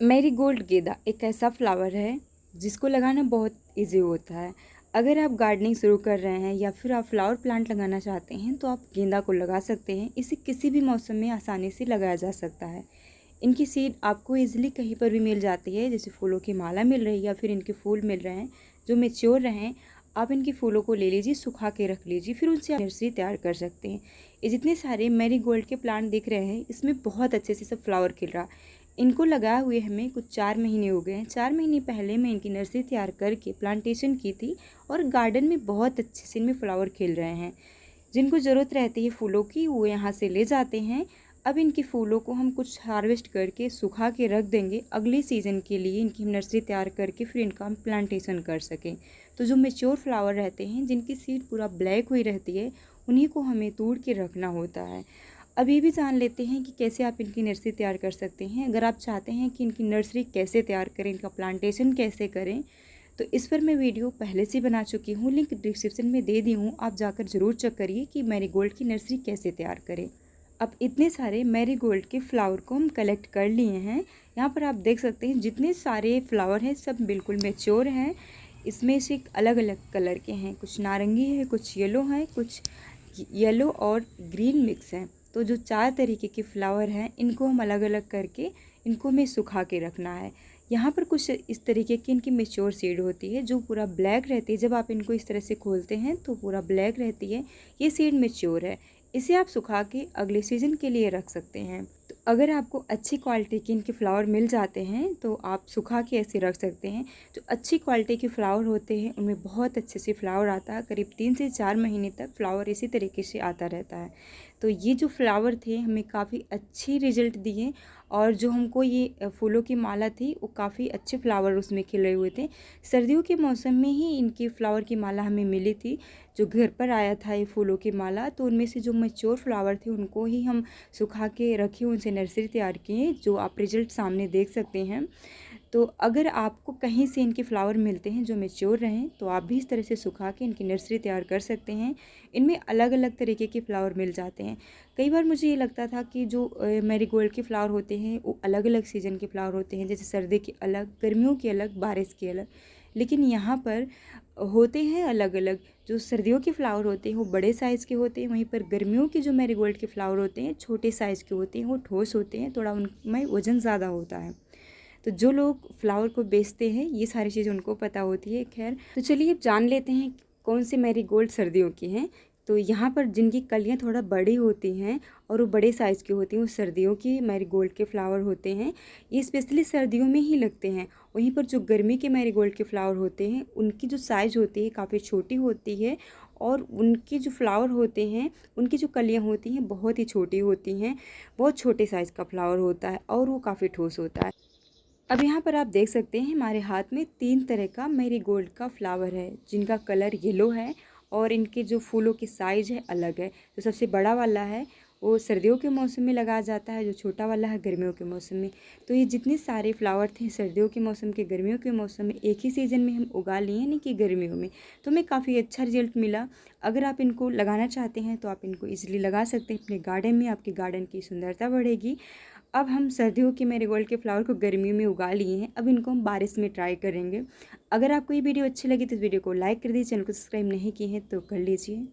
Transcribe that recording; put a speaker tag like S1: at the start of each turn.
S1: Marigold गेंदा एक ऐसा फ्लावर है जिसको लगाना बहुत इजी होता है। अगर आप गार्डनिंग शुरू कर रहे हैं या फिर आप फ्लावर प्लांट लगाना चाहते हैं तो आप गेंदा को लगा सकते हैं। इसे किसी भी मौसम में आसानी से लगाया जा सकता है। इनकी सीड आपको इजीली कहीं पर भी मिल जाती है, जैसे फूलों की माला मिल रही है या फिर इनके फूल मिल रहे हैं जो मैच्योर रहें। आप इनके फूलों को ले लीजिए, सुखा के रख लीजिए, फिर उनसे आप नर्सरी तैयार कर सकते हैं। ये जितने सारे मैरीगोल्ड के प्लांट दिख रहे हैं इसमें बहुत अच्छे से सब फ्लावर खिल रहा। इनको लगाए हुए हमें कुछ 4 महीने हो गए हैं। 4 महीने पहले मैं इनकी नर्सरी तैयार करके प्लांटेशन की थी और गार्डन में बहुत अच्छे से इनमें फ्लावर खिल रहे हैं। जिनको ज़रूरत रहती है फूलों की वो यहाँ से ले जाते हैं। अब इनके फूलों को हम कुछ हार्वेस्ट करके सुखा के रख देंगे अगले सीज़न के लिए। इनकी हम नर्सरी तैयार करके फिर इनका हम प्लांटेशन कर सकें। तो जो मेच्योर फ्लावर रहते हैं जिनकी सीड पूरा ब्लैक हुई रहती है उन्हीं को हमें तोड़ के रखना होता है। अब ये भी जान लेते हैं कि कैसे आप इनकी नर्सरी तैयार कर सकते हैं। अगर आप चाहते हैं कि इनकी नर्सरी कैसे तैयार करें, इनका प्लांटेशन कैसे करें, तो इस पर मैं वीडियो पहले से बना चुकी हूँ, लिंक डिस्क्रिप्शन में दे दी हूँ। आप जाकर ज़रूर चेक करिए कि मैरीगोल्ड की नर्सरी कैसे तैयार करें। अब इतने सारे मैरीगोल्ड के फ्लावर को हम कलेक्ट कर लिए हैं। यहाँ पर आप देख सकते हैं जितने सारे फ्लावर हैं सब बिल्कुल मैच्योर हैं। इसमें से अलग अलग कलर के हैं, कुछ नारंगी है, कुछ येलो हैं, कुछ येलो और ग्रीन मिक्स हैं। तो जो 4 तरीके के फ्लावर हैं इनको हम अलग अलग करके इनको हमें सुखा के रखना है। यहाँ पर कुछ इस तरीके की इनकी मैच्योर सीड होती है जो पूरा ब्लैक रहती है। जब आप इनको इस तरह से खोलते हैं तो पूरा ब्लैक रहती है। ये सीड मैच्योर है। इसे आप सुखा के अगले सीज़न के लिए रख सकते हैं। तो अगर आपको अच्छी क्वालिटी के इनके फ्लावर मिल जाते हैं तो आप सुखा के ऐसे रख सकते हैं। जो अच्छी क्वालिटी के फ्लावर होते हैं उनमें बहुत अच्छे से फ्लावर आता है। करीब 3 से 4 महीने तक फ्लावर इसी तरीके से आता रहता है। तो ये जो फ्लावर थे हमें काफ़ी अच्छी रिजल्ट दिए और जो हमको ये फूलों की माला थी वो काफ़ी अच्छे फ्लावर उसमें खिले हुए थे। सर्दियों के मौसम में ही इनकी फ्लावर की माला हमें मिली थी। जो घर पर आया था ये फूलों की माला, तो उनमें से जो मैच्योर फ्लावर थे उनको ही हम सुखा के रखे, उनसे नर्सरी तैयार किए, जो आप रिजल्ट सामने देख सकते हैं। तो अगर आपको कहीं से इनके फ्लावर मिलते हैं जो मैच्योर रहें तो आप भी इस तरह से सुखा के इनकी नर्सरी तैयार कर सकते हैं। इनमें अलग अलग तरीके के फ्लावर मिल जाते हैं। कई बार मुझे ये लगता था कि जो मैरीगोल्ड के फ्लावर होते हैं वो अलग अलग सीज़न के फ्लावर होते हैं, जैसे सर्दी के अलग, गर्मियों के अलग, बारिश के अलग। लेकिन यहाँ पर होते हैं अलग अलग। जो सर्दियों के फ्लावर होते हैं वो बड़े साइज़ के होते हैं, वहीं पर गर्मियों के जो मैरीगोल्ड के फ्लावर होते हैं छोटे साइज़ के होते हैं। वो ठोस होते हैं, थोड़ा उनमें वज़न ज़्यादा होता है। तो जो लोग फ्लावर को बेचते हैं ये सारी चीज़ें उनको पता होती है। खैर, तो चलिए अब जान लेते हैं कौन से मैरीगोल्ड सर्दियों के हैं। तो यहाँ पर जिनकी कलियाँ थोड़ा बड़ी होती हैं और वो बड़े साइज़ की होती हैं वो सर्दियों की मैरीगोल्ड के फ्लावर होते हैं। ये स्पेशली सर्दियों में ही लगते हैं। वहीं पर जो गर्मी के मैरीगोल्ड के फ्लावर होते हैं उनकी जो साइज़ होती है काफ़ी छोटी होती है और उनके जो फ्लावर होते हैं उनकी जो कलियाँ होती हैं बहुत ही छोटी होती हैं। बहुत छोटे साइज़ का फ्लावर होता है और वो काफ़ी ठोस होता है। अब यहाँ पर आप देख सकते हैं हमारे हाथ में 3 तरह का मैरीगोल्ड का फ्लावर है जिनका कलर येलो है और इनके जो फूलों की साइज़ है अलग है। जो सबसे बड़ा वाला है वो सर्दियों के मौसम में लगाया जाता है, जो छोटा वाला है गर्मियों के मौसम में। तो ये जितने सारे फ्लावर थे सर्दियों के मौसम के, गर्मियों के मौसम में एक ही सीज़न में हम उगा लिए, यानी कि गर्मियों में। तो हमें काफ़ी अच्छा रिजल्ट मिला। अगर आप इनको लगाना चाहते हैं तो आप इनको ईजिली लगा सकते हैं अपने गार्डन में। आपके गार्डन की सुंदरता बढ़ेगी। अब हम सर्दियों के मैरीगोल्ड के फ्लावर को गर्मियों में उगा लिए हैं। अब इनको हम बारिश में ट्राई करेंगे। अगर आपको ये वीडियो अच्छी लगी तो इस वीडियो को लाइक कर दीजिए। चैनल को सब्सक्राइब नहीं किए हैं तो कर लीजिए।